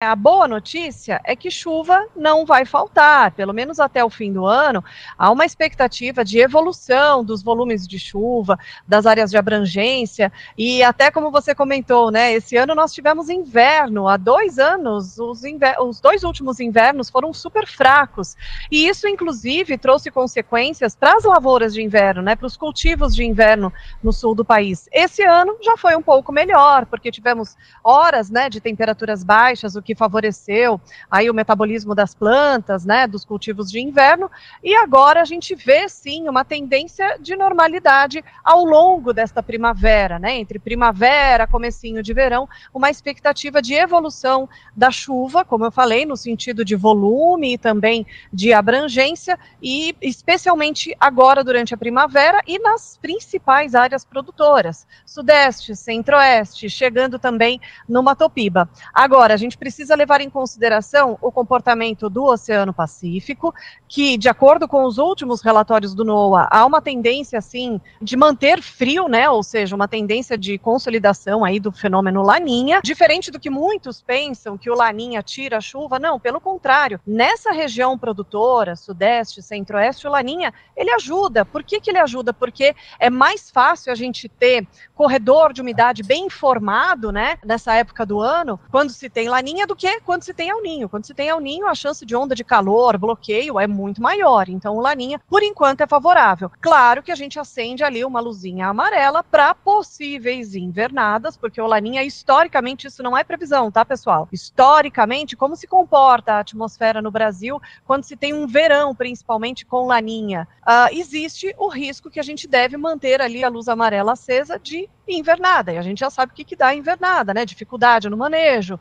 A boa notícia é que chuva não vai faltar, pelo menos até o fim do ano. Há uma expectativa de evolução dos volumes de chuva, das áreas de abrangência, e até como você comentou, né, esse ano nós tivemos inverno. Há 2 anos, os 2 últimos invernos foram super fracos, e isso inclusive trouxe consequências para as lavouras de inverno, né, para os cultivos de inverno no sul do país. Esse ano já foi um pouco melhor, porque tivemos horas, né, de temperaturas baixas, o que favoreceu aí o metabolismo das plantas, né, dos cultivos de inverno, e agora a gente vê sim uma tendência de normalidade ao longo desta primavera, né, entre primavera, comecinho de verão, uma expectativa de evolução da chuva, como eu falei, no sentido de volume e também de abrangência, e especialmente agora durante a primavera e nas principais áreas produtoras, sudeste, centro-oeste, chegando também no Mato Piba. Agora, a gente precisa levar em consideração o comportamento do Oceano Pacífico, que, de acordo com os últimos relatórios do NOAA, há uma tendência, assim, de manter frio, né, ou seja, uma tendência de consolidação aí do fenômeno Laninha, diferente do que muitos pensam, que o Laninha tira a chuva. Não, pelo contrário, nessa região produtora, sudeste, centro-oeste, o Laninha, ele ajuda. Por que ele ajuda? Porque é mais fácil a gente ter corredor de umidade bem informado, né, nessa época do ano, quando se tem Laninha, do que quando se tem El Ninho. Quando se tem El Ninho, a chance de onda de calor, bloqueio, é muito maior. Então, o Laninha, por enquanto, é favorável. Claro que a gente acende ali uma luzinha amarela para possíveis invernadas, porque o Laninha, historicamente, isso não é previsão, tá, pessoal? Historicamente, como se comporta a atmosfera no Brasil quando se tem um verão, principalmente com Laninha? Existe o risco que a gente deve manter ali a luz amarela acesa de invernada, e a gente já sabe o que dá invernada, né? Dificuldade no manejo,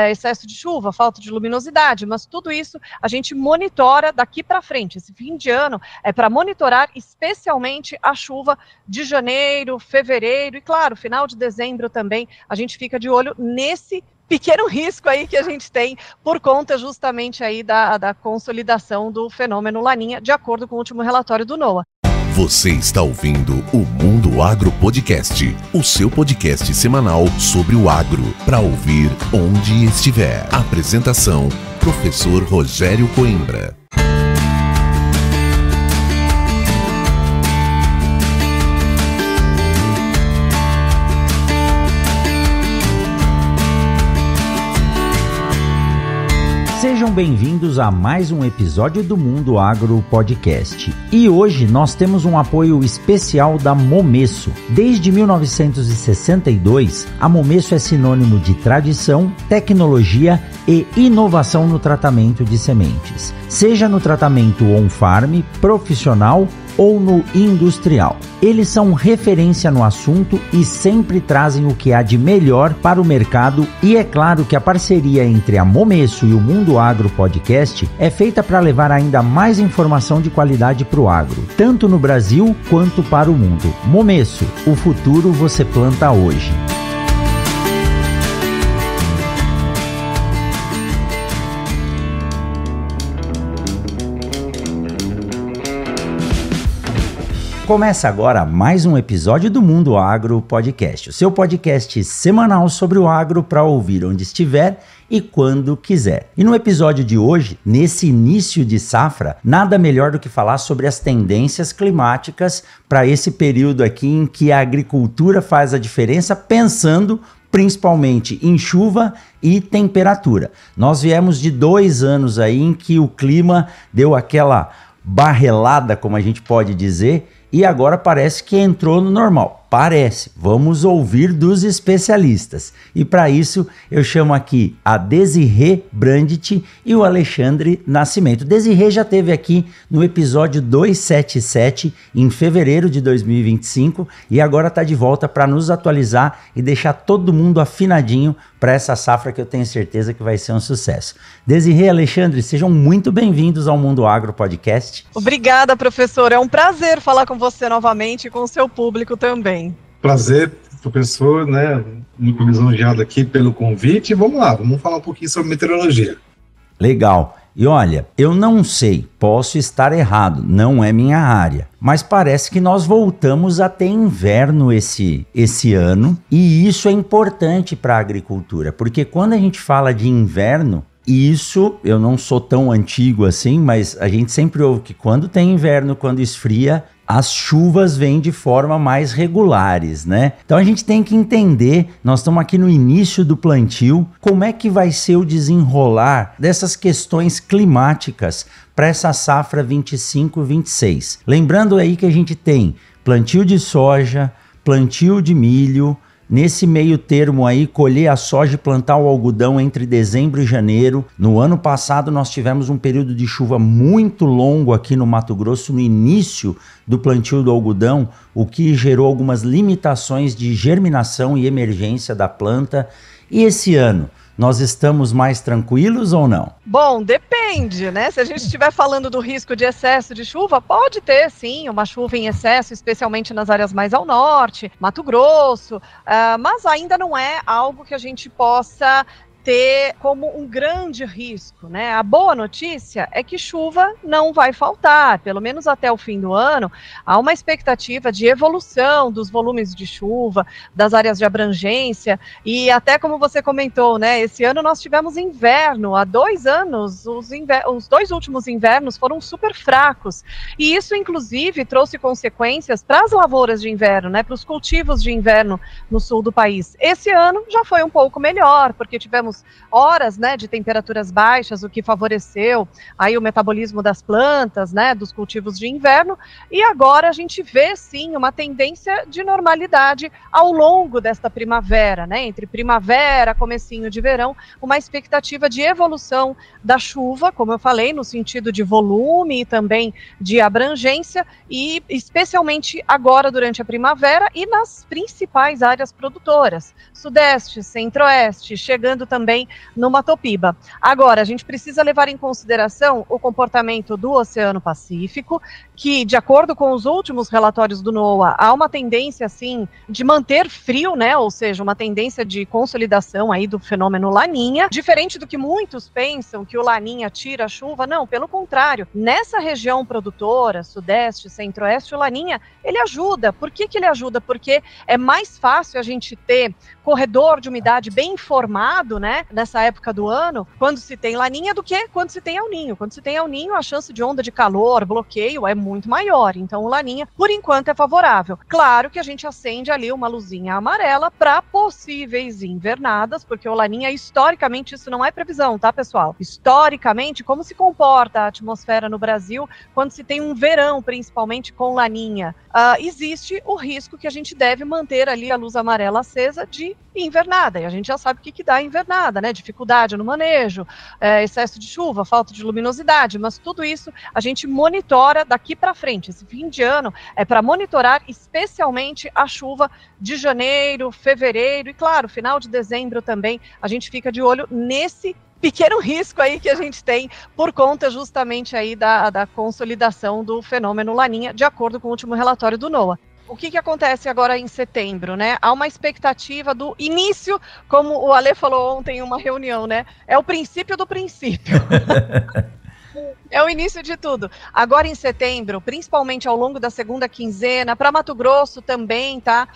excesso de chuva, falta de luminosidade, mas tudo isso a gente monitora daqui para frente. Esse fim de ano é para monitorar especialmente a chuva de janeiro, fevereiro e, claro, final de dezembro também. A gente fica de olho nesse pequeno risco aí que a gente tem por conta justamente aí da consolidação do fenômeno Laninha, de acordo com o último relatório do NOAA. Você está ouvindo o Mundo Agro Podcast, o seu podcast semanal sobre o agro, para ouvir onde estiver. Apresentação, professor Rogério Coimbra. Sejam bem-vindos a mais um episódio do Mundo Agro Podcast. E hoje nós temos um apoio especial da Momesso. Desde 1962, a Momesso é sinônimo de tradição, tecnologia e inovação no tratamento de sementes. Seja no tratamento on-farm, profissional ou no industrial. Eles são referência no assunto e sempre trazem o que há de melhor para o mercado, e é claro que a parceria entre a Momesso e o Mundo Agro Podcast é feita para levar ainda mais informação de qualidade para o agro, tanto no Brasil quanto para o mundo. Momesso, o futuro você planta hoje. Começa agora mais um episódio do Mundo Agro Podcast, o seu podcast semanal sobre o agro para ouvir onde estiver e quando quiser. E no episódio de hoje, nesse início de safra, nada melhor do que falar sobre as tendências climáticas para esse período aqui em que a agricultura faz a diferença, pensando principalmente em chuva e temperatura. Nós viemos de 2 anos aí em que o clima deu aquela barrelada, como a gente pode dizer, e agora parece que entrou no normal. Parece. Vamos ouvir dos especialistas. E para isso eu chamo aqui a Desirê Brandt e o Alexandre Nascimento. Desirê já esteve aqui no episódio 277 em fevereiro de 2025 e agora está de volta para nos atualizar e deixar todo mundo afinadinho para essa safra que eu tenho certeza que vai ser um sucesso. Desirê e Alexandre, sejam muito bem-vindos ao Mundo Agro Podcast. Obrigada, professor. É um prazer falar com você novamente e com o seu público também. Prazer, professor, né? Muito lisonjeado aqui pelo convite. Vamos lá, vamos falar um pouquinho sobre meteorologia. Legal. E olha, eu não sei, posso estar errado, não é minha área, mas parece que nós voltamos a ter inverno esse ano, e isso é importante para a agricultura, porque quando a gente fala de inverno, isso, eu não sou tão antigo assim, mas a gente sempre ouve que quando tem inverno, quando esfria, as chuvas vêm de forma mais regulares, né? Então a gente tem que entender, nós estamos aqui no início do plantio, como é que vai ser o desenrolar dessas questões climáticas para essa safra 25-26. Lembrando aí que a gente tem plantio de soja, plantio de milho, nesse meio termo aí, colher a soja e plantar o algodão entre dezembro e janeiro. No ano passado nós tivemos um período de chuva muito longo aqui no Mato Grosso, no início do plantio do algodão, o que gerou algumas limitações de germinação e emergência da planta. E esse ano, nós estamos mais tranquilos ou não? Bom, depende, né? Se a gente estiver falando do risco de excesso de chuva, pode ter, sim, uma chuva em excesso, especialmente nas áreas mais ao norte, Mato Grosso, mas ainda não é algo que a gente possa ter como um grande risco, né? A boa notícia é que chuva não vai faltar, pelo menos até o fim do ano. Há uma expectativa de evolução dos volumes de chuva, das áreas de abrangência, e até como você comentou, né? Esse ano nós tivemos inverno, há 2 anos, os 2 últimos invernos foram super fracos, e isso inclusive trouxe consequências para as lavouras de inverno, né? Para os cultivos de inverno no sul do país. Esse ano já foi um pouco melhor, porque tivemos horas, né, de temperaturas baixas, o que favoreceu aí o metabolismo das plantas, né, dos cultivos de inverno, e agora a gente vê sim uma tendência de normalidade ao longo desta primavera, né, entre primavera, comecinho de verão, uma expectativa de evolução da chuva, como eu falei, no sentido de volume e também de abrangência, e especialmente agora durante a primavera e nas principais áreas produtoras, Sudeste, Centro-Oeste, chegando também no Mato Piba. Agora, a gente precisa levar em consideração o comportamento do Oceano Pacífico, que, de acordo com os últimos relatórios do NOAA, há uma tendência, assim, de manter frio, né, ou seja, uma tendência de consolidação aí do fenômeno Laninha, diferente do que muitos pensam, que o Laninha tira a chuva, não, pelo contrário, nessa região produtora, Sudeste, Centro-Oeste, o Laninha, ele ajuda. Por que ele ajuda? Porque é mais fácil a gente ter corredor de umidade bem informado, né, nessa época do ano, quando se tem Laninha, do que quando se tem El Ninho. Quando se tem El Ninho, a chance de onda de calor, bloqueio, é muito maior. Então, o Laninha, por enquanto, é favorável. Claro que a gente acende ali uma luzinha amarela para possíveis invernadas, porque o Laninha, historicamente, isso não é previsão, tá, pessoal? Historicamente, como se comporta a atmosfera no Brasil quando se tem um verão, principalmente com Laninha? Existe o risco que a gente deve manter ali a luz amarela acesa de invernada, e a gente já sabe o que dá invernada, né? Dificuldade no manejo, excesso de chuva, falta de luminosidade, mas tudo isso a gente monitora daqui para frente. Esse fim de ano é para monitorar especialmente a chuva de janeiro, fevereiro e, claro, final de dezembro também. A gente fica de olho nesse pequeno risco aí que a gente tem por conta justamente aí da consolidação do fenômeno Laninha, de acordo com o último relatório do NOAA. O que acontece agora em setembro, né? Há uma expectativa do início, como o Ale falou ontem em uma reunião, né? É o princípio do princípio. É o início de tudo. Agora em setembro, principalmente ao longo da segunda quinzena, para Mato Grosso também, tá?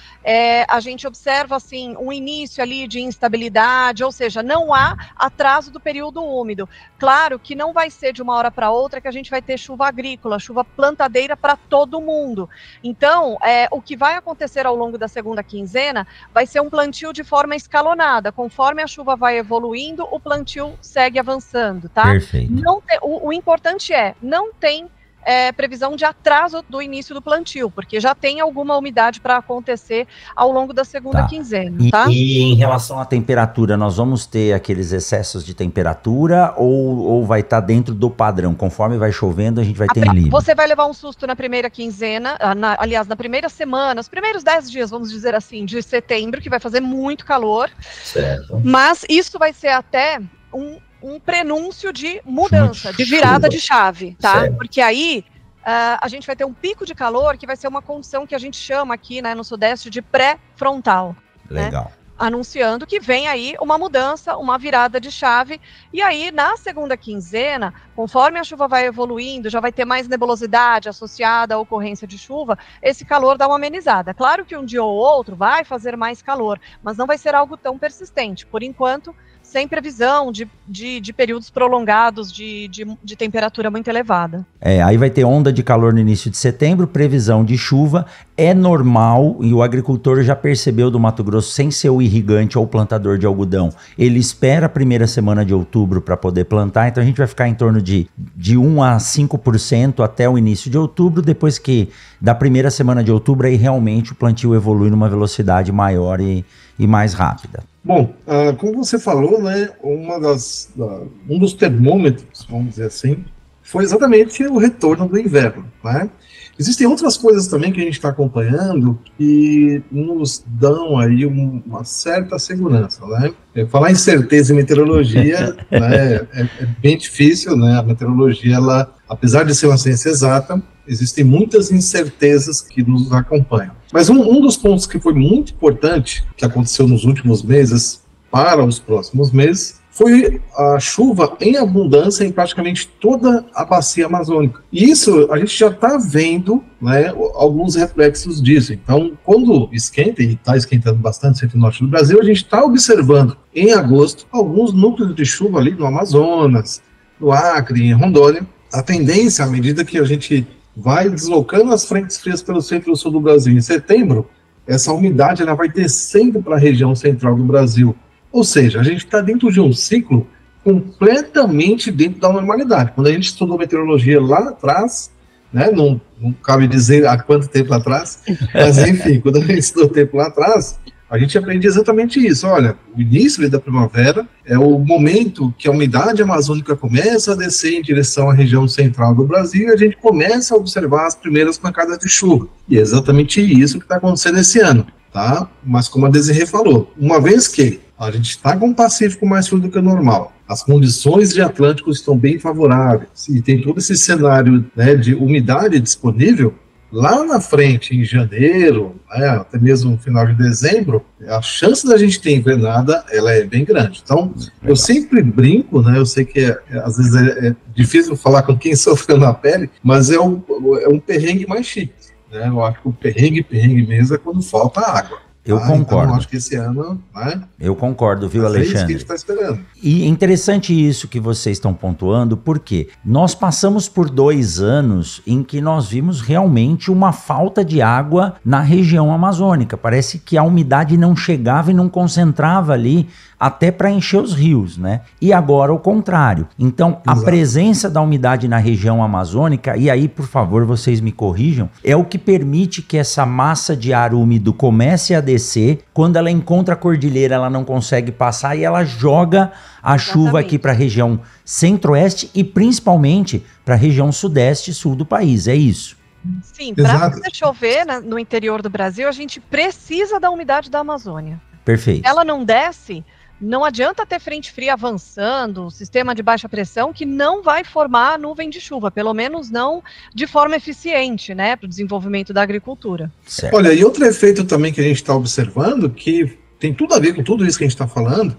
A gente observa, assim, um início ali de instabilidade, ou seja, não há atraso do período úmido. Claro que não vai ser de uma hora para outra que a gente vai ter chuva agrícola, chuva plantadeira para todo mundo. Então, o que vai acontecer ao longo da segunda quinzena vai ser um plantio de forma escalonada. Conforme a chuva vai evoluindo, o plantio segue avançando, tá? Perfeito. O importante não tem previsão de atraso do início do plantio, porque já tem alguma umidade para acontecer ao longo da segunda quinzena, tá? E em relação à temperatura, nós vamos ter aqueles excessos de temperatura ou vai estar dentro do padrão? Conforme vai chovendo, a gente vai ter livre? Você vai levar um susto na primeira quinzena, aliás, na primeira semana, os primeiros 10 dias, vamos dizer assim, de setembro, que vai fazer muito calor. Certo. Mas isso vai ser até um prenúncio de mudança, de virada de chave, tá? Certo. Porque aí a gente vai ter um pico de calor que vai ser uma condição que a gente chama aqui, né, no Sudeste de pré-frontal. Legal. Né? anunciando que vem aí uma mudança, uma virada de chave, e aí na segunda quinzena, conforme a chuva vai evoluindo, já vai ter mais nebulosidade associada à ocorrência de chuva, esse calor dá uma amenizada. Claro que um dia ou outro vai fazer mais calor, mas não vai ser algo tão persistente. Por enquanto, sem previsão de períodos prolongados de temperatura muito elevada. Aí vai ter onda de calor no início de setembro, previsão de chuva, é normal, e o agricultor já percebeu do Mato Grosso, sem ser o irrigante ou o plantador de algodão, ele espera a primeira semana de outubro para poder plantar, então a gente vai ficar em torno de 1 a 5% até o início de outubro, depois que da primeira semana de outubro aí realmente o plantio evolui numa velocidade maior e mais rápida. Bom, como você falou, né, um dos termômetros, vamos dizer assim, foi exatamente o retorno do inverno, né? Existem outras coisas também que a gente está acompanhando que nos dão aí uma certa segurança, né? Falar em certeza em meteorologia né, é bem difícil, né? A meteorologia, ela, apesar de ser uma ciência exata, existem muitas incertezas que nos acompanham. Mas um dos pontos que foi muito importante, que aconteceu nos últimos meses para os próximos meses, foi a chuva em abundância em praticamente toda a bacia amazônica. E isso a gente já está vendo, né, alguns reflexos disso. Então, quando esquenta, e está esquentando bastante sempre no norte do Brasil, a gente está observando em agosto alguns núcleos de chuva ali no Amazonas, no Acre, em Rondônia. A tendência, à medida que a gente vai deslocando as frentes frias pelo centro e sul do Brasil em setembro, essa umidade ela vai descendo para a região central do Brasil. Ou seja, a gente está dentro de um ciclo completamente dentro da normalidade. Quando a gente estudou meteorologia lá atrás, né, não cabe dizer há quanto tempo atrás, mas enfim, quando a gente estudou tempo lá atrás, a gente aprende exatamente isso. Olha, o início da primavera é o momento que a umidade amazônica começa a descer em direção à região central do Brasil e a gente começa a observar as primeiras pancadas de chuva. E é exatamente isso que está acontecendo esse ano, tá? Mas como a Desirê falou, uma vez que a gente está com um Pacífico mais frio do que o normal, as condições de Atlântico estão bem favoráveis e tem todo esse cenário, né, de umidade disponível, lá na frente, em janeiro, né, até mesmo no final de dezembro, a chance da gente ter invernada, ela é bem grande. Então, eu sempre brinco, né, eu sei que às vezes é difícil falar com quem sofreu na pele, mas é um perrengue mais chique, né? Eu acho que o perrengue mesmo é quando falta água. Eu concordo. Então, acho que esse ano, né? Eu concordo, viu, Alexandre? É isso que a gente está esperando. E é interessante isso que vocês estão pontuando, porque nós passamos por 2 anos em que nós vimos realmente uma falta de água na região amazônica. Parece que a umidade não chegava e não concentrava ali até para encher os rios, né? E agora o contrário. Então, exato, a presença da umidade na região amazônica, e aí, por favor, vocês me corrijam, é o que permite que essa massa de ar úmido comece a descer. Quando ela encontra a cordilheira, ela não consegue passar e ela joga a chuva aqui para a região centro-oeste e principalmente para a região sudeste e sul do país. É isso. Sim, para poder chover no interior do Brasil, a gente precisa da umidade da Amazônia. Perfeito. Ela não desce, não adianta ter frente fria avançando, sistema de baixa pressão, que não vai formar nuvem de chuva, pelo menos não de forma eficiente, né, para o desenvolvimento da agricultura. Certo. Olha, e outro efeito também que a gente está observando, que tem tudo a ver com tudo isso que a gente está falando,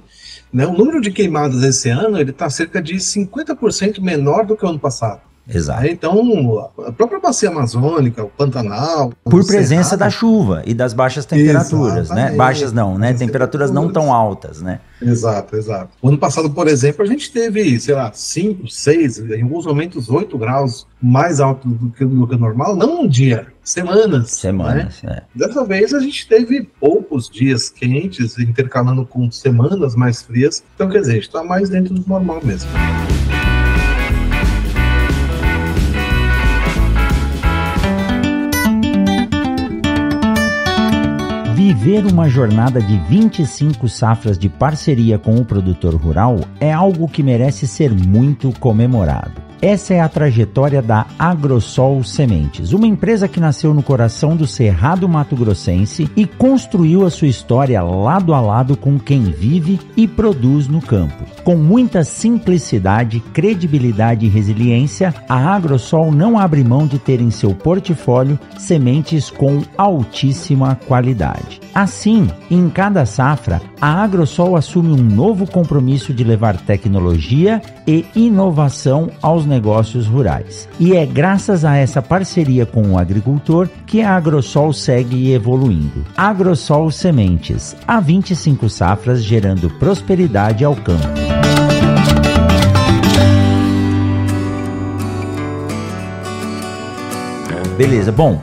né, o número de queimadas esse ano ele está cerca de 50% menor do que o ano passado. Exato. Então, a própria bacia amazônica, o Pantanal... Por presença da chuva e das baixas temperaturas, né? Baixas não, né? Temperaturas não tão altas, né? Exato. O ano passado, por exemplo, a gente teve, 5, 6, em alguns momentos 8 graus mais alto do que o normal, não um dia, semanas. Né? Dessa vez a gente teve poucos dias quentes, intercalando com semanas mais frias. Então, quer dizer, a gente está mais dentro do normal mesmo. Viver uma jornada de 25 safras de parceria com o produtor rural é algo que merece ser muito comemorado. Essa é a trajetória da Agrosol Sementes, uma empresa que nasceu no coração do Cerrado Mato-Grossense e construiu a sua história lado a lado com quem vive e produz no campo. Com muita simplicidade, credibilidade e resiliência, a Agrosol não abre mão de ter em seu portfólio sementes com altíssima qualidade. Assim, em cada safra, a Agrosol assume um novo compromisso de levar tecnologia e inovação aos negócios rurais. E é graças a essa parceria com o agricultor que a Agrosol segue evoluindo. Agrosol Sementes, há 25 safras gerando prosperidade ao campo. Beleza, bom,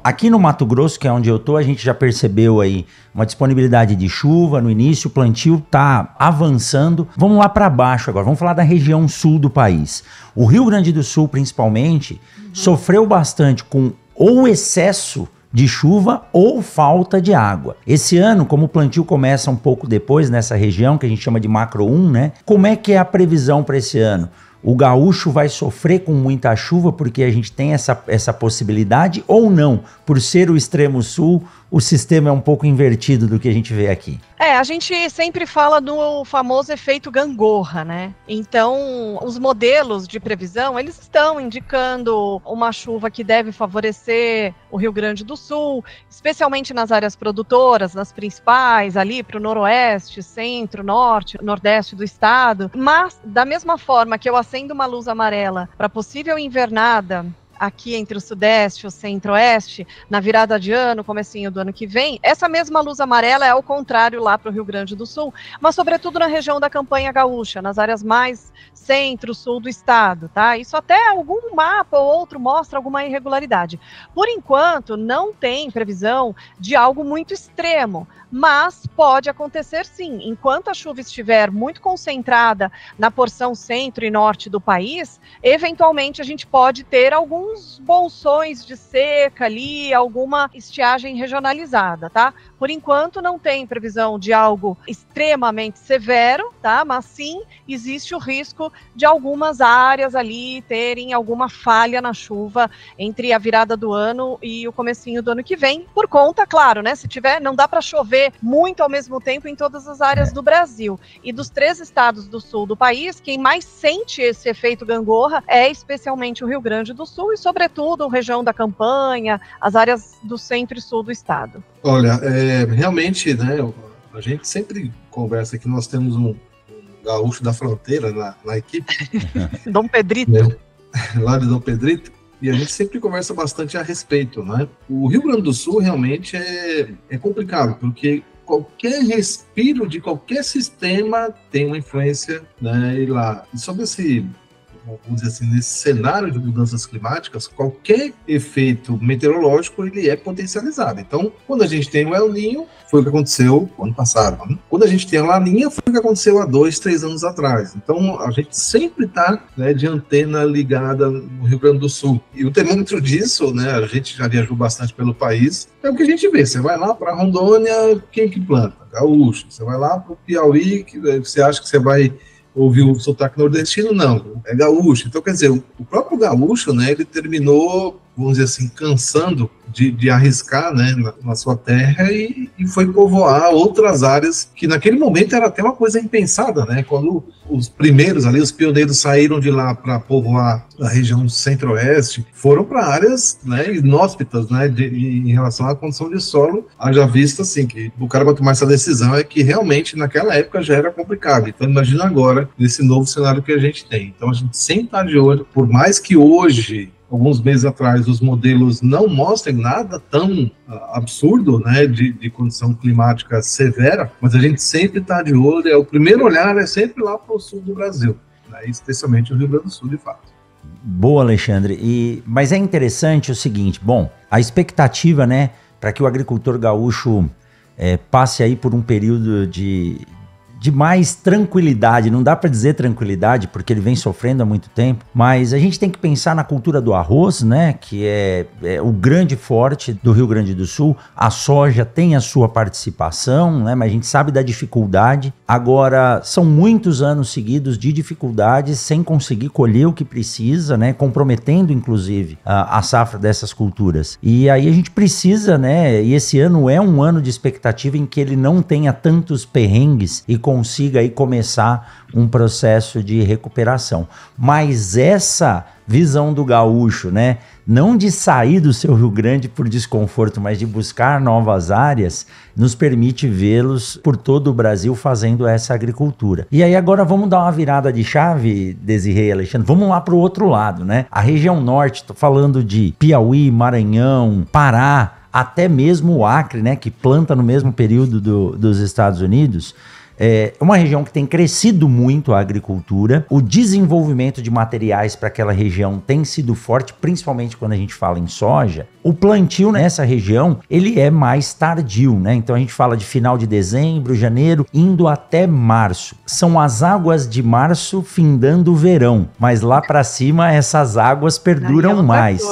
aqui no Mato Grosso, que é onde eu tô, a gente já percebeu aí uma disponibilidade de chuva no início, o plantio tá avançando. Vamos lá para baixo agora, vamos falar da região sul do país. O Rio Grande do Sul, principalmente, sofreu bastante com ou excesso de chuva ou falta de água. Esse ano, como o plantio começa um pouco depois nessa região, que a gente chama de macro 1, né? Como é que é a previsão para esse ano? O gaúcho vai sofrer com muita chuva porque a gente tem essa possibilidade ou não? Por ser o extremo sul, o sistema é um pouco invertido do que a gente vê aqui. A gente sempre fala do famoso efeito gangorra, né? Então, os modelos de previsão, eles estão indicando uma chuva que deve favorecer o Rio Grande do Sul, especialmente nas áreas produtoras, nas principais, ali para o noroeste, centro, norte, nordeste do estado. Mas, da mesma forma que eu acendo uma luz amarela para possível invernada aqui entre o sudeste e o centro-oeste, na virada de ano, comecinho do ano que vem, essa mesma luz amarela é ao contrário lá para o Rio Grande do Sul, mas sobretudo na região da campanha gaúcha, nas áreas mais centro-sul do estado, tá? Isso até algum mapa ou outro mostra alguma irregularidade. Por enquanto, não tem previsão de algo muito extremo, mas pode acontecer sim. Enquanto a chuva estiver muito concentrada na porção centro e norte do país, eventualmente a gente pode ter alguns bolsões de seca ali, alguma estiagem regionalizada, tá? Por enquanto não tem previsão de algo extremamente severo, tá? Mas sim existe o risco de algumas áreas ali terem alguma falha na chuva entre a virada do ano e o comecinho do ano que vem, por conta, claro, né? Se tiver, não dá para chover muito ao mesmo tempo em todas as áreas do Brasil. E dos 3 estados do sul do país, quem mais sente esse efeito gangorra é especialmente o Rio Grande do Sul e, sobretudo, a região da campanha, as áreas do centro e sul do estado. Olha, realmente, né, a gente sempre conversa que nós temos um gaúcho da fronteira na equipe. Dom Pedrito. Né, lá de Dom Pedrito. E a gente sempre conversa bastante a respeito, né? O Rio Grande do Sul realmente é complicado, porque qualquer respiro de qualquer sistema tem uma influência, né, e lá. E sobre vamos dizer assim, nesse cenário de mudanças climáticas, qualquer efeito meteorológico ele é potencializado. Então, quando a gente tem o El Niño, foi o que aconteceu ano passado. Né? Quando a gente tem a Laninha, foi o que aconteceu há 2, 3 anos atrás. Então, a gente sempre está, né, de antena ligada no Rio Grande do Sul. E o termômetro disso, né, a gente já viajou bastante pelo país, é o que a gente vê. Você vai lá para Rondônia, quem que planta? Gaúcho. Você vai lá para o Piauí, que você acha que você vai ouvir o sotaque nordestino? Não, é gaúcho. Então, quer dizer, o próprio gaúcho, né, ele terminou, vamos dizer assim, cansando de arriscar, né, na sua terra e foi povoar outras áreas que naquele momento era até uma coisa impensada, né, quando os primeiros ali, os pioneiros saíram de lá para povoar a região do centro-oeste, foram para áreas, né, inóspitas, né, em relação à condição de solo, haja vista, assim, que o cara vai tomar essa decisão é que realmente naquela época já era complicado. Então imagina agora, nesse novo cenário que a gente tem. Então a gente sempre está de olho, por mais que hoje, alguns meses atrás, os modelos não mostrem nada tão absurdo, né, de condição climática severa, mas a gente sempre está de olho, o primeiro olhar é sempre lá para o sul do Brasil, né, especialmente o Rio Grande do Sul, de fato. Boa, Alexandre. Mas é interessante o seguinte, bom, a expectativa, né, para que o agricultor gaúcho passe aí por um período de de mais tranquilidade. Não dá para dizer tranquilidade, porque ele vem sofrendo há muito tempo, mas a gente tem que pensar na cultura do arroz, né, que é o grande forte do Rio Grande do Sul. A soja tem a sua participação, né, mas a gente sabe da dificuldade. Agora, são muitos anos seguidos de dificuldades sem conseguir colher o que precisa, né, comprometendo, inclusive, a safra dessas culturas. E aí a gente precisa, né, e esse ano é um ano de expectativa em que ele não tenha tantos perrengues e consiga aí começar um processo de recuperação. Mas essa visão do gaúcho, né, não de sair do seu Rio Grande por desconforto, mas de buscar novas áreas, nos permite vê-los por todo o Brasil fazendo essa agricultura. E aí agora vamos dar uma virada de chave, Desirê e Alexandre, vamos lá para o outro lado, né? A região norte, tô falando de Piauí, Maranhão, Pará, até mesmo o Acre, né, que planta no mesmo período dos Estados Unidos. É uma região que tem crescido muito a agricultura, o desenvolvimento de materiais para aquela região tem sido forte, principalmente quando a gente fala em soja. O plantio nessa região, ele é mais tardio, né? Então a gente fala de final de dezembro, janeiro, indo até março. São as águas de março findando o verão, mas lá para cima essas águas perduram mais.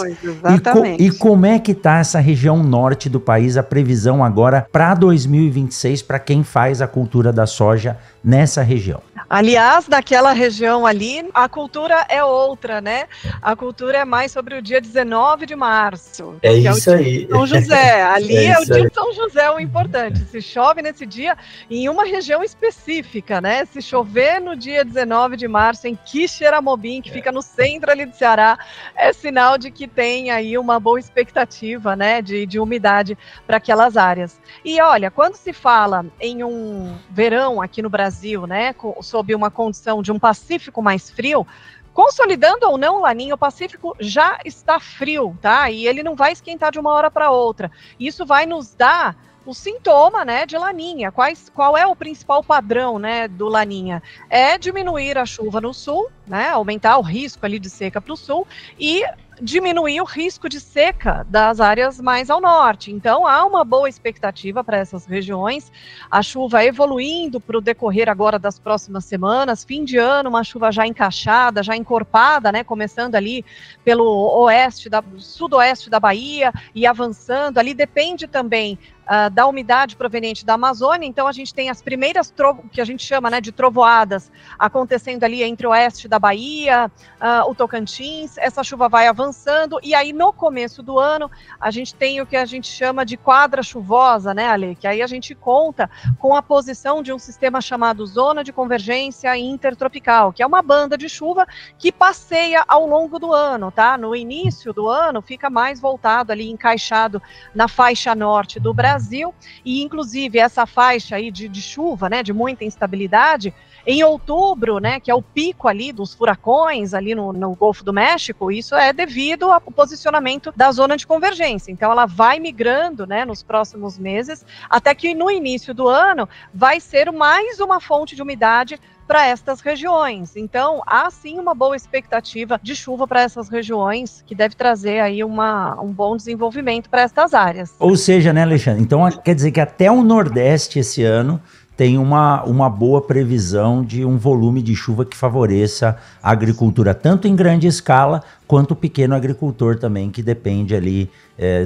E como é que tá essa região norte do país, a previsão agora para 2026 para quem faz a cultura da soja nessa região? Aliás, naquela região ali, a cultura é outra, né? A cultura é mais sobre o dia 19 de março. É isso aí. São José. Ali é o dia de São José o importante. Se chove nesse dia em uma região específica, né? Se chover no dia 19 de março em Quixeramobim, que fica no centro ali do Ceará, é sinal de que tem aí uma boa expectativa, né? De umidade para aquelas áreas. E olha, quando se fala em um verão aqui no Brasil, né? Sob uma condição de um Pacífico mais frio, consolidando ou não o Laninha, o Pacífico já está frio, tá? E ele não vai esquentar de uma hora para outra. Isso vai nos dar o sintoma, né, de Laninha. Qual é o principal padrão, né, do Laninha? É diminuir a chuva no sul, né, aumentar o risco ali de seca para o sul e diminuir o risco de seca das áreas mais ao norte. Então, há uma boa expectativa para essas regiões. A chuva evoluindo para o decorrer agora das próximas semanas, fim de ano, uma chuva já encaixada, já encorpada, né, começando ali pelo sudoeste da Bahia e avançando. Ali depende também da umidade proveniente da Amazônia. Então a gente tem as primeiras que a gente chama, né, de trovoadas acontecendo ali entre o oeste da Bahia, o Tocantins. Essa chuva vai avançando e aí no começo do ano a gente tem o que a gente chama de quadra chuvosa, né, Ale? Que aí a gente conta com a posição de um sistema chamado Zona de Convergência Intertropical, que é uma banda de chuva que passeia ao longo do ano, tá? No início do ano fica mais voltado ali, encaixado na faixa norte do Brasil, e inclusive essa faixa aí de chuva, né, de muita instabilidade, em outubro, né, que é o pico ali dos furacões ali no Golfo do México, isso é devido ao posicionamento da zona de convergência. Então ela vai migrando, né, nos próximos meses, até que no início do ano vai ser mais uma fonte de umidade para estas regiões. Então, há sim uma boa expectativa de chuva para essas regiões, que deve trazer aí um bom desenvolvimento para estas áreas. Ou seja, né, Alexandre? Então, quer dizer que até o Nordeste esse ano tem uma boa previsão de um volume de chuva que favoreça a agricultura, tanto em grande escala, quanto o pequeno agricultor também, que depende ali,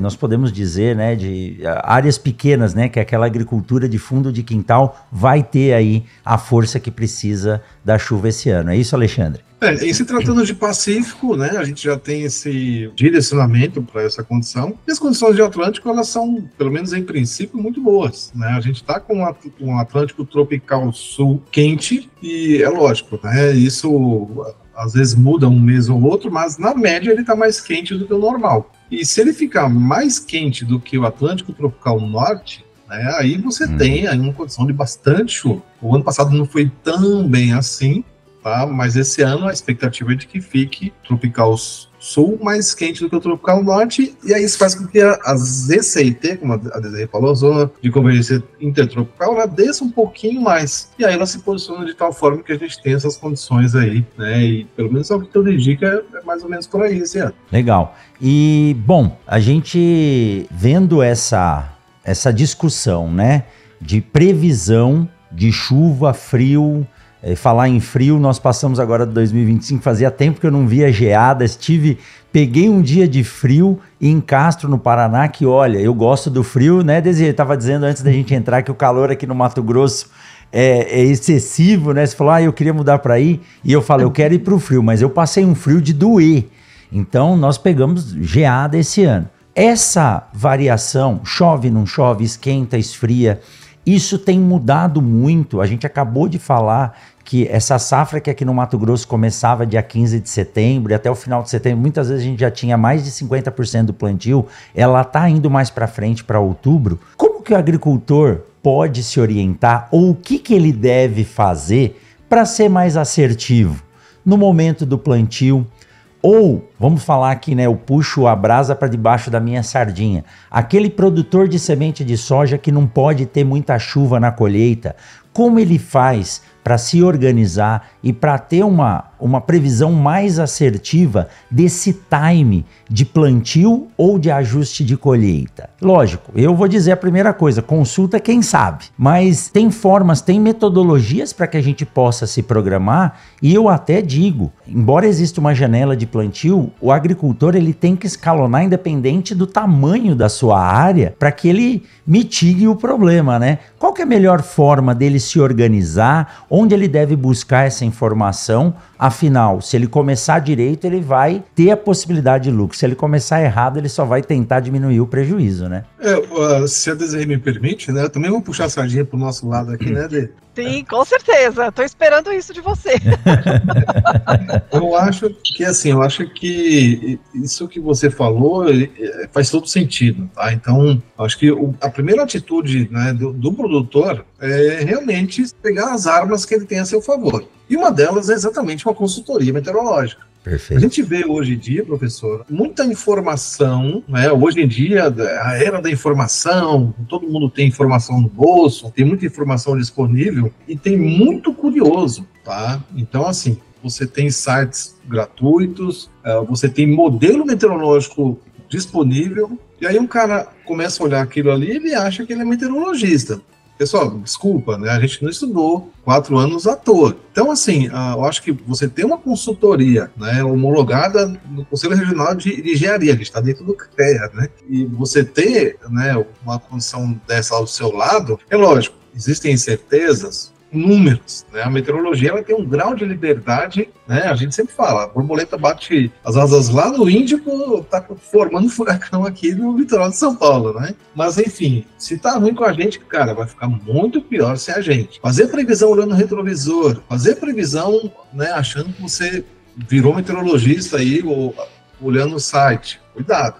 nós podemos dizer, né, de áreas pequenas, né, que é aquela agricultura de fundo de quintal, vai ter aí a força que precisa da chuva esse ano. É isso, Alexandre? E se tratando de Pacífico, né, a gente já tem esse direcionamento para essa condição. E as condições de Atlântico, elas são, pelo menos em princípio, muito boas, né? A gente está com um Atlântico tropical sul quente e é lógico, né? Isso às vezes muda um mês ou outro, mas na média ele está mais quente do que o normal. E se ele ficar mais quente do que o Atlântico tropical norte, né, aí você tem aí uma condição de bastante chuva. O ano passado não foi tão bem assim, tá? Mas esse ano a expectativa é de que fique tropical sul mais quente do que o tropical norte, e aí isso faz com que a ZCIT, como a Desirê falou, a zona de convergência intertropical, ela desça um pouquinho mais, e aí ela se posiciona de tal forma que a gente tem essas condições aí, né, e pelo menos o que tudo indica é mais ou menos por aí esse ano. Legal. E, bom, a gente vendo essa discussão, né, de previsão de chuva, frio. Falar em frio, nós passamos agora de 2025, fazia tempo que eu não via geadas, peguei um dia de frio em Castro, no Paraná, que olha, eu gosto do frio, né, Desirê? Estava dizendo antes da gente entrar que o calor aqui no Mato Grosso é excessivo, né? Você falou, eu queria mudar para aí, e eu falei, eu quero ir para o frio, mas eu passei um frio de doer. Então, nós pegamos geada esse ano. Essa variação, chove, não chove, esquenta, esfria, isso tem mudado muito. A gente acabou de falar que essa safra que aqui no Mato Grosso começava dia 15 de setembro e até o final de setembro, muitas vezes a gente já tinha mais de 50% do plantio, ela está indo mais para frente, para outubro. Como que o agricultor pode se orientar ou o que ele deve fazer para ser mais assertivo no momento do plantio? Ou, vamos falar aqui, né, eu puxo a brasa para debaixo da minha sardinha. Aquele produtor de semente de soja que não pode ter muita chuva na colheita, como ele faz para se organizar e para ter uma previsão mais assertiva desse time de plantio ou de ajuste de colheita? Lógico, eu vou dizer a primeira coisa, consulta quem sabe, mas tem formas, tem metodologias para que a gente possa se programar, e eu até digo, embora exista uma janela de plantio, o agricultor ele tem que escalonar independente do tamanho da sua área para que ele mitigue o problema, né? Qual que é a melhor forma dele se organizar? Onde ele deve buscar essa informação? Afinal, se ele começar direito, ele vai ter a possibilidade de lucro. Se ele começar errado, ele só vai tentar diminuir o prejuízo, né? Se a Desirê me permite, né? Eu também vou puxar a sardinha pro nosso lado aqui, né, Dê? Sim, com certeza. Estou esperando isso de você. Eu acho que isso que você falou faz todo sentido, tá? Então, acho que a primeira atitude, né, do produtor é realmente pegar as armas que ele tem a seu favor. E uma delas é exatamente uma consultoria meteorológica. Perfeito. A gente vê hoje em dia, professor, muita informação, né? Hoje em dia, a era da informação, todo mundo tem informação no bolso, tem muita informação disponível e tem muito curioso, tá? Então, assim, você tem sites gratuitos, você tem modelo meteorológico disponível, e aí um cara começa a olhar aquilo ali e ele acha que ele é meteorologista. Pessoal, desculpa, né? A gente não estudou 4 anos à toa. Então, assim, eu acho que você tem uma consultoria, né, homologada no Conselho Regional de Engenharia, que está dentro do CREA, né? E você ter, né, uma condição dessa ao seu lado, é lógico, existem incertezas, números, né? A meteorologia ela tem um grau de liberdade, né? A gente sempre fala, a borboleta bate as asas lá no Índico, tá formando furacão aqui no litoral de São Paulo, né? Mas enfim, se tá ruim com a gente, cara, vai ficar muito pior sem a gente. Fazer previsão olhando o retrovisor, fazer previsão, né, achando que você virou meteorologista aí, ou olhando o site, cuidado.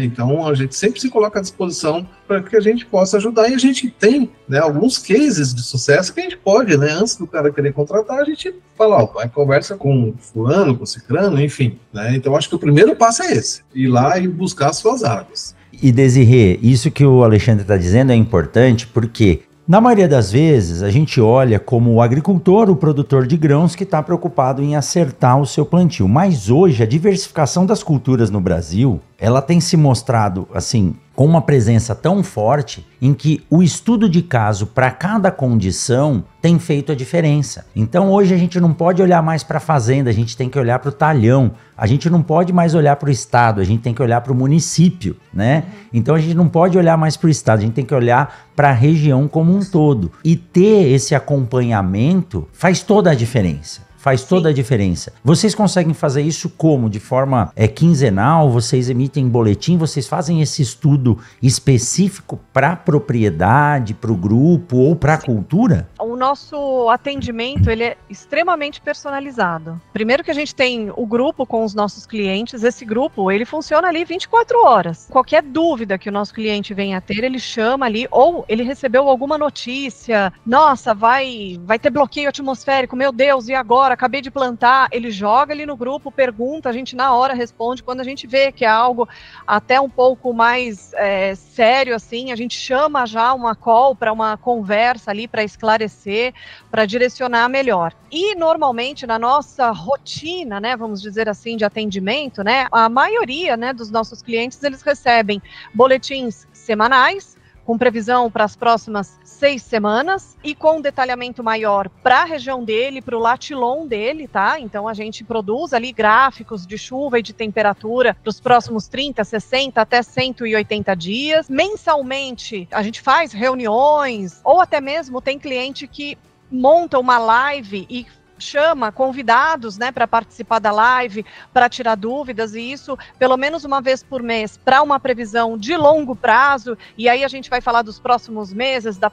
Então a gente sempre se coloca à disposição para que a gente possa ajudar, e a gente tem, né, alguns cases de sucesso que a gente pode, né, antes do cara querer contratar, a gente fala, vai, conversa com fulano, com cicrano, enfim, né? Então acho que o primeiro passo é esse, ir lá e buscar as suas armas. E Desirê, isso que o Alexandre está dizendo é importante porque na maioria das vezes, a gente olha como o agricultor, o produtor de grãos que está preocupado em acertar o seu plantio. Mas hoje, a diversificação das culturas no Brasil, ela tem se mostrado, assim, com uma presença tão forte em que o estudo de caso para cada condição tem feito a diferença. Então hoje a gente não pode olhar mais para a fazenda, a gente tem que olhar para o talhão. A gente não pode mais olhar para o estado, a gente tem que olhar para o município, né? Então a gente não pode olhar mais para o estado, a gente tem que olhar para a região como um todo. E ter esse acompanhamento faz toda a diferença. Faz toda a diferença. Vocês conseguem fazer isso como? De forma quinzenal? Vocês emitem boletim? Vocês fazem esse estudo específico para a propriedade, para o grupo ou para a cultura? O nosso atendimento ele é extremamente personalizado. Primeiro que a gente tem o grupo com os nossos clientes. Esse grupo ele funciona ali 24 horas. Qualquer dúvida que o nosso cliente venha a ter, ele chama ali, ou ele recebeu alguma notícia. Nossa, vai ter bloqueio atmosférico, meu Deus, e agora? Acabei de plantar, ele joga ali no grupo, pergunta, a gente na hora responde. Quando a gente vê que é algo até um pouco mais sério, assim, a gente chama já uma call para uma conversa ali, para esclarecer, para direcionar melhor. E normalmente na nossa rotina, né, vamos dizer assim, de atendimento, né, a maioria, né, dos nossos clientes, eles recebem boletins semanais, com previsão para as próximas 6 semanas e com detalhamento maior para a região dele, para o latilon dele, tá? Então a gente produz ali gráficos de chuva e de temperatura para os próximos 30, 60 até 180 dias. Mensalmente a gente faz reuniões ou até mesmo tem cliente que monta uma live e chama convidados, né, para participar da live, para tirar dúvidas, e isso pelo menos uma vez por mês, para uma previsão de longo prazo, e aí a gente vai falar dos próximos meses, da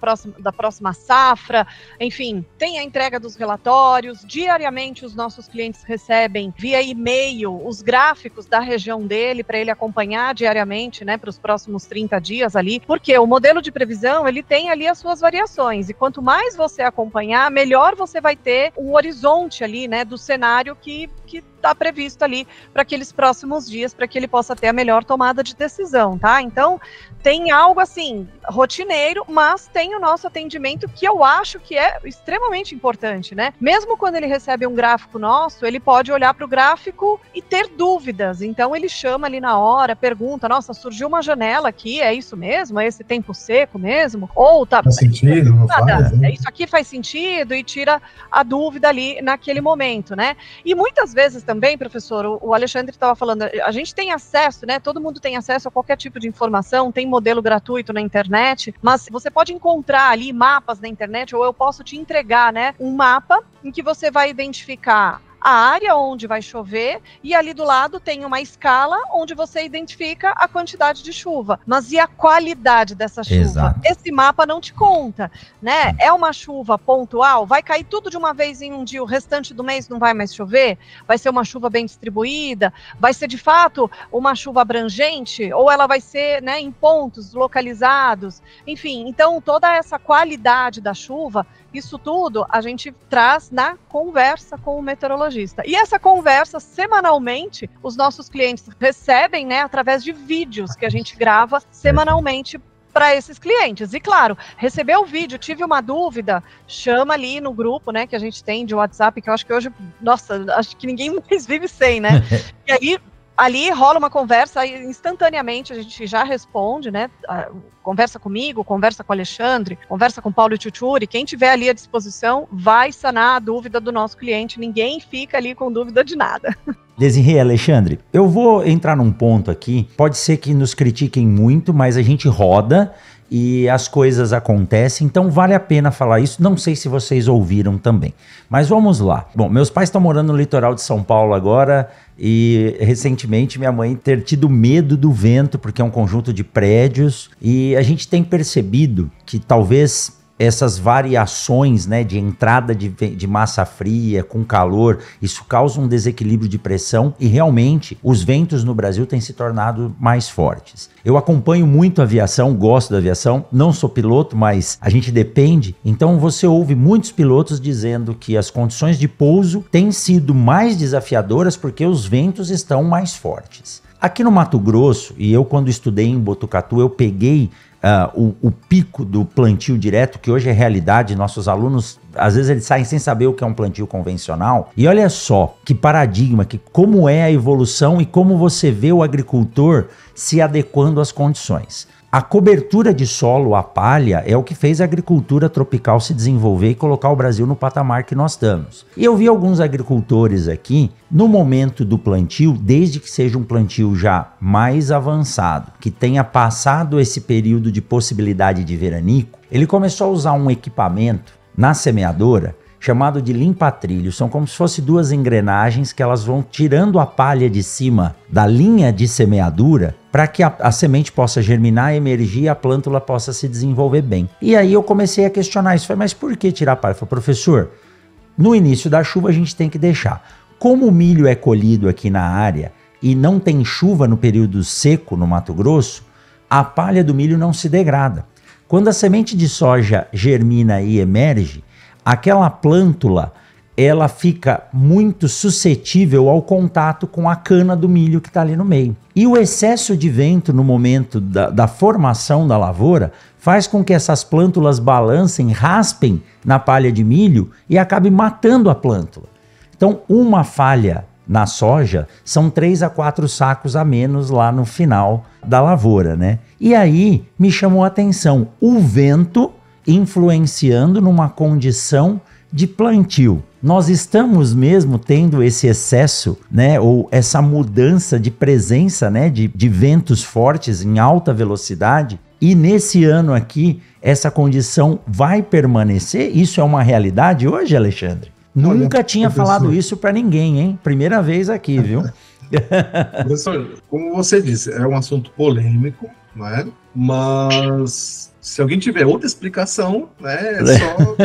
próxima safra, enfim, tem a entrega dos relatórios, diariamente os nossos clientes recebem via e-mail os gráficos da região dele, para ele acompanhar diariamente, né, para os próximos 30 dias ali, porque o modelo de previsão, ele tem ali as suas variações, e quanto mais você acompanhar, melhor você vai ter um horizonte ali, né, do cenário que está previsto ali para aqueles próximos dias, para que ele possa ter a melhor tomada de decisão, tá? Então, tem algo assim, rotineiro, mas tem o nosso atendimento que eu acho que é extremamente importante, né? Mesmo quando ele recebe um gráfico nosso, ele pode olhar para o gráfico e ter dúvidas, então ele chama ali na hora, pergunta, nossa, surgiu uma janela aqui, é isso mesmo? É esse tempo seco mesmo? Ou tá... Faz sentido, não faz, né? Isso aqui faz sentido, e tira a dúvida ali naquele momento, né? E muitas vezes também, professor, o Alexandre estava falando, a gente tem acesso, né? Todo mundo tem acesso a qualquer tipo de informação, tem modelo gratuito na internet, mas você pode encontrar ali mapas na internet, ou eu posso te entregar, né, um mapa em que você vai identificar a área onde vai chover, e ali do lado tem uma escala onde você identifica a quantidade de chuva. Mas e a qualidade dessa chuva? Exato. Esse mapa não te conta, né? É uma chuva pontual? Vai cair tudo de uma vez em um dia, o restante do mês não vai mais chover? Vai ser uma chuva bem distribuída? Vai ser, de fato, uma chuva abrangente? Ou ela vai ser, né, em pontos localizados? Enfim, então toda essa qualidade da chuva, isso tudo a gente traz na conversa com o meteorologista. E essa conversa, semanalmente, os nossos clientes recebem, né, através de vídeos que a gente grava semanalmente para esses clientes. E claro, recebeu o vídeo, tive uma dúvida, chama ali no grupo, né, que a gente tem de WhatsApp, que eu acho que hoje, nossa, acho que ninguém mais vive sem, né? E aí, ali rola uma conversa, instantaneamente a gente já responde, né? Conversa comigo, conversa com o Alexandre, conversa com o Paulo e Tchutchuri, quem tiver ali à disposição vai sanar a dúvida do nosso cliente, ninguém fica ali com dúvida de nada. Desirê, Alexandre, eu vou entrar num ponto aqui, pode ser que nos critiquem muito, mas a gente roda e as coisas acontecem, então vale a pena falar isso, não sei se vocês ouviram também, mas vamos lá. Bom, meus pais estão morando no litoral de São Paulo agora, e recentemente minha mãe ter tido medo do vento, porque é um conjunto de prédios, e a gente tem percebido que talvez essas variações, né, de entrada de massa fria com calor, isso causa um desequilíbrio de pressão e realmente os ventos no Brasil têm se tornado mais fortes. Eu acompanho muito a aviação, gosto da aviação, não sou piloto, mas a gente depende, então você ouve muitos pilotos dizendo que as condições de pouso têm sido mais desafiadoras porque os ventos estão mais fortes. Aqui no Mato Grosso, e eu quando estudei em Botucatu, eu peguei o pico do plantio direto, que hoje é realidade, nossos alunos, às vezes eles saem sem saber o que é um plantio convencional, e olha só que paradigma, que como é a evolução e como você vê o agricultor se adequando às condições. A cobertura de solo, a palha, é o que fez a agricultura tropical se desenvolver e colocar o Brasil no patamar que nós estamos. E eu vi alguns agricultores aqui, no momento do plantio, desde que seja um plantio já mais avançado, que tenha passado esse período de possibilidade de veranico, ele começou a usar um equipamento na semeadora chamado de limpa-trilho. São como se fossem duas engrenagens que elas vão tirando a palha de cima da linha de semeadura para que a semente possa germinar, emergir e a plântula possa se desenvolver bem. E aí eu comecei a questionar isso. Falei, mas por que tirar a palha? Eu falei, professor, no início da chuva a gente tem que deixar. Como o milho é colhido aqui na área e não tem chuva no período seco no Mato Grosso, a palha do milho não se degrada. Quando a semente de soja germina e emerge, aquela plântula, ela fica muito suscetível ao contato com a cana do milho que está ali no meio. E o excesso de vento no momento da formação da lavoura faz com que essas plântulas balancem, raspem na palha de milho e acabe matando a plântula. Então, uma falha na soja, são 3 a 4 sacos a menos lá no final da lavoura, né? E aí me chamou a atenção o vento influenciando numa condição de plantio. Nós estamos mesmo tendo esse excesso, né, ou essa mudança de presença, né, de ventos fortes em alta velocidade, e nesse ano aqui essa condição vai permanecer? Isso é uma realidade hoje, Alexandre? Nunca tinha falado isso para ninguém, hein? Primeira vez aqui, viu? Professor, como você disse, é um assunto polêmico, não é? Mas se alguém tiver outra explicação, né, é só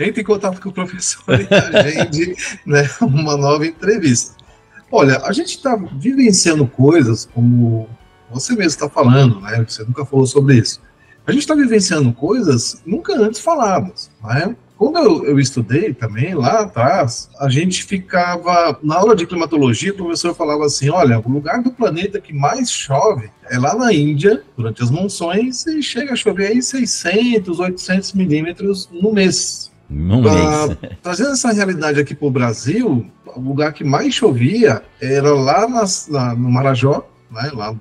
entre em contato com o professor e agende, né, uma nova entrevista. Olha, a gente está vivenciando coisas, como você mesmo está falando, né? Você nunca falou sobre isso. A gente está vivenciando coisas nunca antes faladas, né? Quando eu estudei também, lá atrás, a gente ficava, na aula de climatologia, o professor falava assim, olha, o lugar do planeta que mais chove é lá na Índia, durante as monções, e chega a chover aí 600, 800 milímetros no mês. Trazendo essa realidade aqui para o Brasil, o lugar que mais chovia era lá no Marajó, né, lá no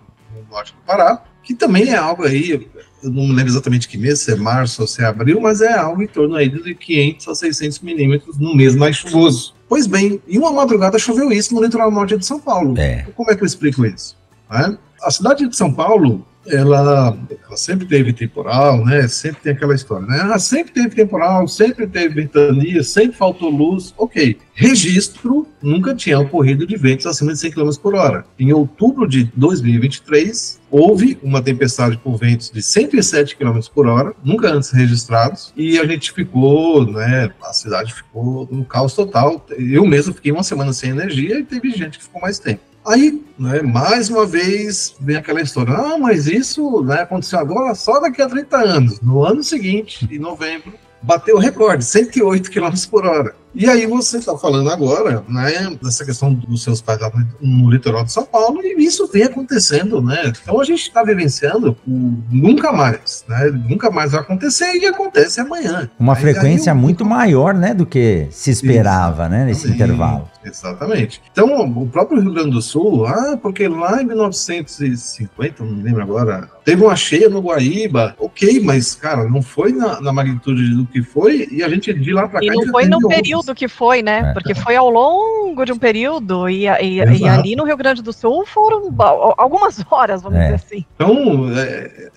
norte do Pará, que também é algo aí, eu não me lembro exatamente que mês, se é março ou se é abril, mas é algo em torno aí de 500 a 600 milímetros no mês mais chuvoso. Pois bem, em uma madrugada choveu isso no litoral norte de São Paulo. Como é que eu explico isso? A cidade de São Paulo, ela sempre teve temporal, né? Sempre tem aquela história, né? Ela sempre teve temporal, sempre teve ventania, sempre faltou luz. Ok. Registro nunca tinha ocorrido de ventos acima de 100 km por hora. Em outubro de 2023, houve uma tempestade por ventos de 107 km por hora, nunca antes registrados, e a gente ficou, né? A cidade ficou no caos total. Eu mesmo fiquei uma semana sem energia e teve gente que ficou mais tempo. Aí, né, mais uma vez, vem aquela história, mas isso, né, aconteceu agora só daqui a 30 anos. No ano seguinte, em novembro, bateu o recorde, 108 km por hora. E aí você está falando agora, né, dessa questão dos seus pais lá no litoral de São Paulo, e isso vem acontecendo, né? Então a gente está vivenciando o nunca mais, né? Nunca mais vai acontecer e acontece amanhã. Uma frequência muito maior, né, do que se esperava, né, nesse intervalo. Exatamente. Então, o próprio Rio Grande do Sul, porque lá em 1950, não me lembro agora, teve uma cheia no Guaíba, ok, mas, cara, não foi na magnitude do que foi, e a gente de lá para cá... E não foi no período que foi, né? Porque foi ao longo de um período, e ali no Rio Grande do Sul foram algumas horas, vamos dizer assim. Então,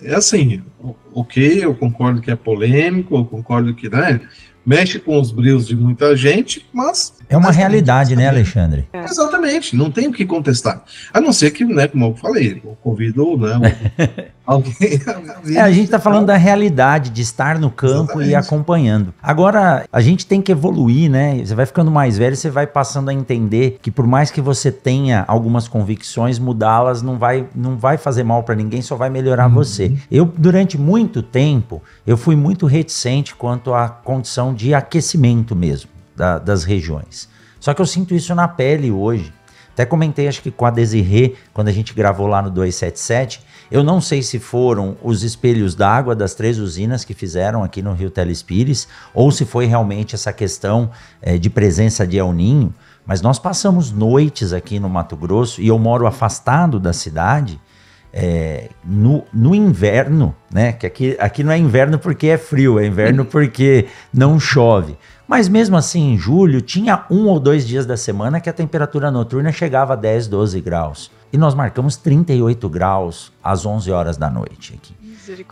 é assim, ok, eu concordo que é polêmico, eu concordo que, né, mexe com os brilhos de muita gente, mas... É uma realidade, né, Alexandre? Exatamente, não tem o que contestar. A não ser que, né, como eu falei, eu convido, né, alguém... A gente está falando da realidade, de estar no campo e acompanhando. Agora, a gente tem que evoluir, né? Você vai ficando mais velho, você vai passando a entender que por mais que você tenha algumas convicções, mudá-las não vai fazer mal para ninguém, só vai melhorar você. Eu, durante muito tempo, eu fui muito reticente quanto à condição de aquecimento mesmo das regiões. Só que eu sinto isso na pele hoje. Até comentei, acho que com a Desirê, quando a gente gravou lá no 277, eu não sei se foram os espelhos d'água das 3 usinas que fizeram aqui no Rio Telespires, ou se foi realmente essa questão de presença de El Ninho, mas nós passamos noites aqui no Mato Grosso, e eu moro afastado da cidade, no inverno, né? Que aqui não é inverno porque é frio, é inverno porque não chove. Mas mesmo assim, em julho, tinha 1 ou 2 dias da semana que a temperatura noturna chegava a 10, 12 graus. E nós marcamos 38 graus às 11 horas da noite aqui.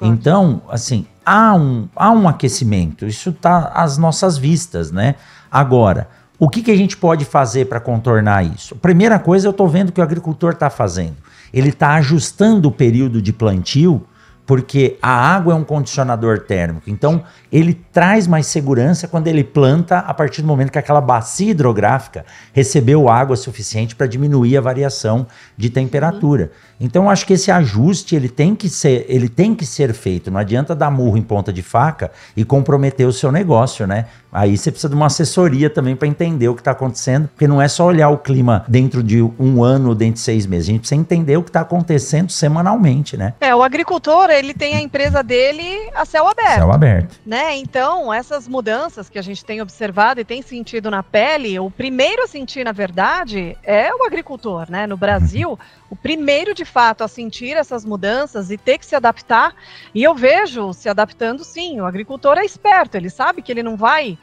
Então, assim, há um aquecimento. Isso está às nossas vistas, né? Agora, o que a gente pode fazer para contornar isso? Primeira coisa, eu estou vendo que o agricultor está fazendo. Ele está ajustando o período de plantio, porque a água é um condicionador térmico. Então, ele traz mais segurança quando ele planta a partir do momento que aquela bacia hidrográfica recebeu água suficiente para diminuir a variação de temperatura. Então, eu acho que esse ajuste ele tem que ser feito. Não adianta dar murro em ponta de faca e comprometer o seu negócio, né? Aí você precisa de uma assessoria também para entender o que está acontecendo, porque não é só olhar o clima dentro de um ano, dentro de 6 meses. A gente precisa entender o que está acontecendo semanalmente, né? O agricultor, ele tem a empresa dele a céu aberto. Céu aberto. Né? Então, essas mudanças que a gente tem observado e tem sentido na pele, o primeiro a sentir, na verdade, é o agricultor, né? No Brasil, o primeiro, de fato, a sentir essas mudanças e ter que se adaptar, e eu vejo se adaptando, sim. O agricultor é esperto, ele sabe que ele não vai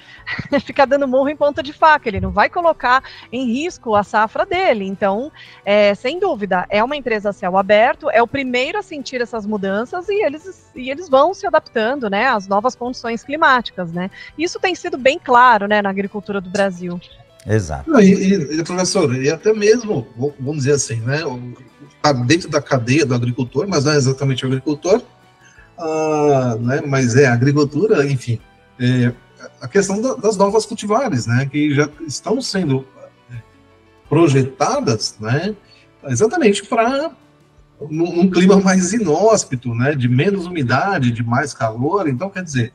ficar dando murro em ponta de faca, ele não vai colocar em risco a safra dele. Então, sem dúvida, é uma empresa a céu aberto, é o primeiro a sentir essas mudanças e eles vão se adaptando, né, às novas condições climáticas, né. Isso tem sido bem claro, né, na agricultura do Brasil. Exato. Professor, e até mesmo, vamos dizer assim, né, está dentro da cadeia do agricultor, mas não é exatamente o agricultor, né, mas é a agricultura, enfim, a questão das novas cultivares, né, que já estão sendo projetadas, né, exatamente para num clima mais inóspito, né, de menos umidade, de mais calor. Então, quer dizer,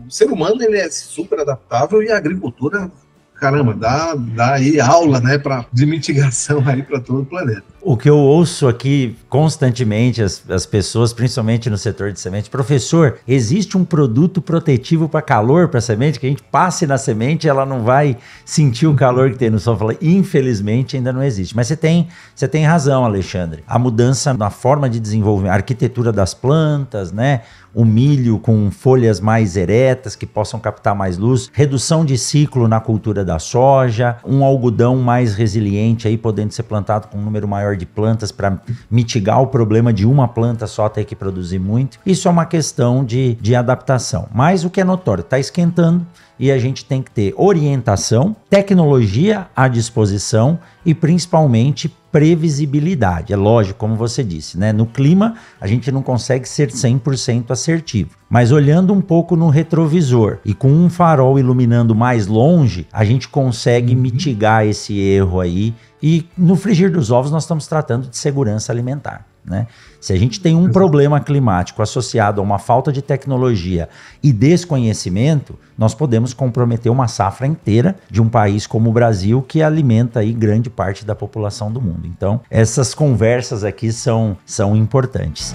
o ser humano ele é super adaptável e a agricultura, caramba, dá aí aula, né, de mitigação aí para todo o planeta. O que eu ouço aqui constantemente, as pessoas, principalmente no setor de semente, professor, existe um produto protetivo para calor, para semente, que a gente passe na semente e ela não vai sentir o calor que tem no sol? Fala, infelizmente ainda não existe. Mas você tem razão, Alexandre. A mudança na forma de desenvolvimento, a arquitetura das plantas, né? O milho com folhas mais eretas que possam captar mais luz, redução de ciclo na cultura da soja, um algodão mais resiliente aí podendo ser plantado com um número maior de plantas para mitigar o problema de uma planta só ter que produzir muito. Isso é uma questão de adaptação. Mas o que é notório, está esquentando e a gente tem que ter orientação, tecnologia à disposição e principalmente previsibilidade. É lógico, como você disse, né? No clima a gente não consegue ser 100% assertivo, mas olhando um pouco no retrovisor e com um farol iluminando mais longe, a gente consegue mitigar esse erro aí. E no frigir dos ovos nós estamos tratando de segurança alimentar, né? Se a gente tem um problema climático associado a uma falta de tecnologia e desconhecimento, nós podemos comprometer uma safra inteira de um país como o Brasil, que alimenta aí grande parte da população do mundo. Então, essas conversas aqui são importantes.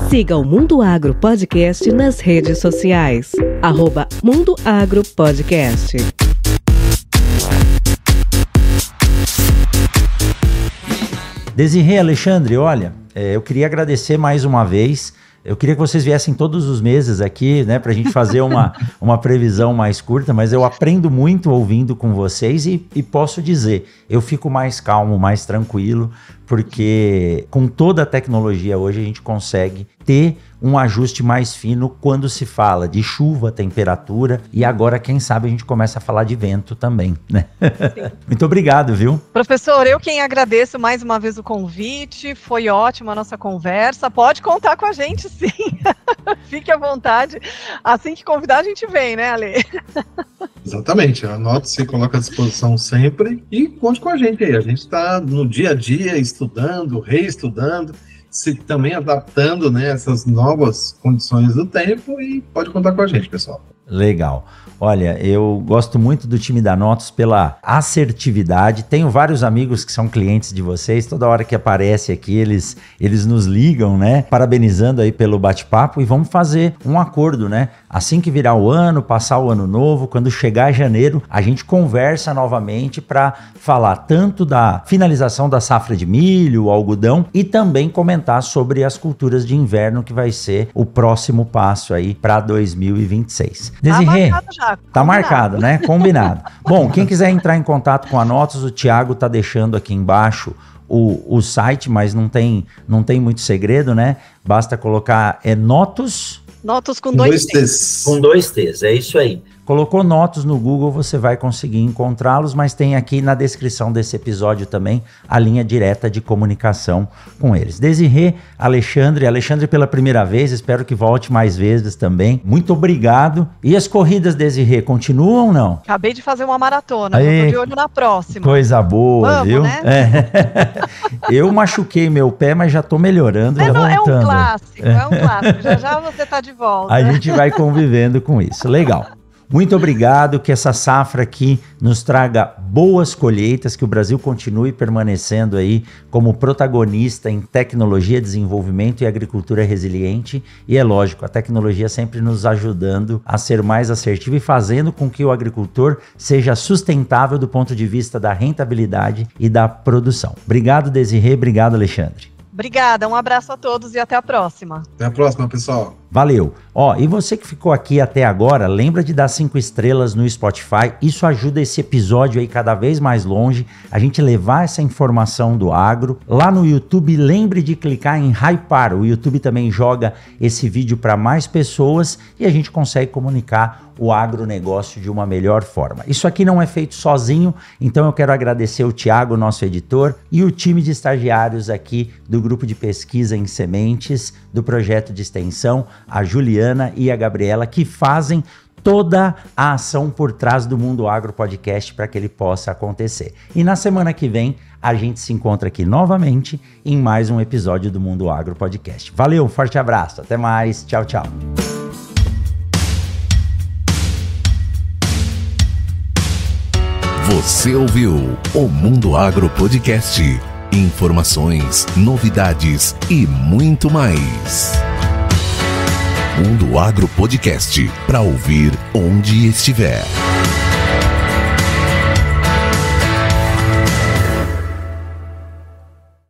Siga o Mundo Agro Podcast nas redes sociais. @Mundo Agro Podcast. Desirê, Alexandre, olha, eu queria agradecer mais uma vez. Eu queria que vocês viessem todos os meses aqui, né, pra gente fazer uma previsão mais curta, mas eu aprendo muito ouvindo com vocês e posso dizer, eu fico mais calmo, mais tranquilo, porque com toda a tecnologia hoje a gente consegue ter um ajuste mais fino quando se fala de chuva, temperatura e agora, quem sabe, a gente começa a falar de vento também, né? Muito obrigado, viu? Professor, eu quem agradeço mais uma vez o convite, foi ótima a nossa conversa, pode contar com a gente sim, fique à vontade, assim que convidar a gente vem, né, Ale? Exatamente, anote-se, coloca à disposição sempre e conte com a gente aí, a gente está no dia a dia estudando, reestudando, se também adaptando, né, essas novas condições do tempo e pode contar com a gente, pessoal. Legal. Olha, eu gosto muito do time da Notos pela assertividade. Tenho vários amigos que são clientes de vocês. Toda hora que aparece aqui, eles nos ligam, né? Parabenizando aí pelo bate-papo e vamos fazer um acordo, né? Assim que virar o ano, passar o ano novo, quando chegar janeiro, a gente conversa novamente para falar tanto da finalização da safra de milho, algodão e também comentar sobre as culturas de inverno, que vai ser o próximo passo aí para 2026. Desirê, tá marcado, né? Combinado. Bom, quem quiser entrar em contato com a Notos, o Thiago tá deixando aqui embaixo o site, mas não tem muito segredo, né? Basta colocar Notos com dois T's. Com 2 T's, é isso aí. Colocou Notus no Google, você vai conseguir encontrá-los, mas tem aqui na descrição desse episódio também a linha direta de comunicação com eles. Desirê, Alexandre pela primeira vez, espero que volte mais vezes também. Muito obrigado. E as corridas, Desirê, continuam ou não? Acabei de fazer uma maratona, tô de olho na próxima. Coisa boa, vamos, viu? Né? Eu machuquei meu pé, mas já tô melhorando, já voltando. É um clássico, já você tá de volta. A gente vai convivendo com isso, legal. Muito obrigado, que essa safra aqui nos traga boas colheitas, que o Brasil continue permanecendo aí como protagonista em tecnologia, desenvolvimento e agricultura resiliente. E é lógico, a tecnologia sempre nos ajudando a ser mais assertivo e fazendo com que o agricultor seja sustentável do ponto de vista da rentabilidade e da produção. Obrigado, Desirê, obrigado, Alexandre. Obrigada, um abraço a todos e até a próxima. Até a próxima, pessoal. Valeu. E você que ficou aqui até agora, lembra de dar 5 estrelas no Spotify. Isso ajuda esse episódio aí cada vez mais longe, a gente levar essa informação do agro. Lá no YouTube, lembre de clicar em hypar. O YouTube também joga esse vídeo para mais pessoas e a gente consegue comunicar o agronegócio de uma melhor forma. Isso aqui não é feito sozinho, então eu quero agradecer o Thiago, nosso editor, e o time de estagiários aqui do grupo de pesquisa em sementes, do projeto de extensão, a Juliana e a Gabriela, que fazem toda a ação por trás do Mundo Agro Podcast para que ele possa acontecer. E na semana que vem, a gente se encontra aqui novamente em mais um episódio do Mundo Agro Podcast. Valeu, um forte abraço, até mais, tchau, tchau. Você ouviu o Mundo Agro Podcast. Informações, novidades e muito mais. Mundo Agro Podcast, para ouvir onde estiver.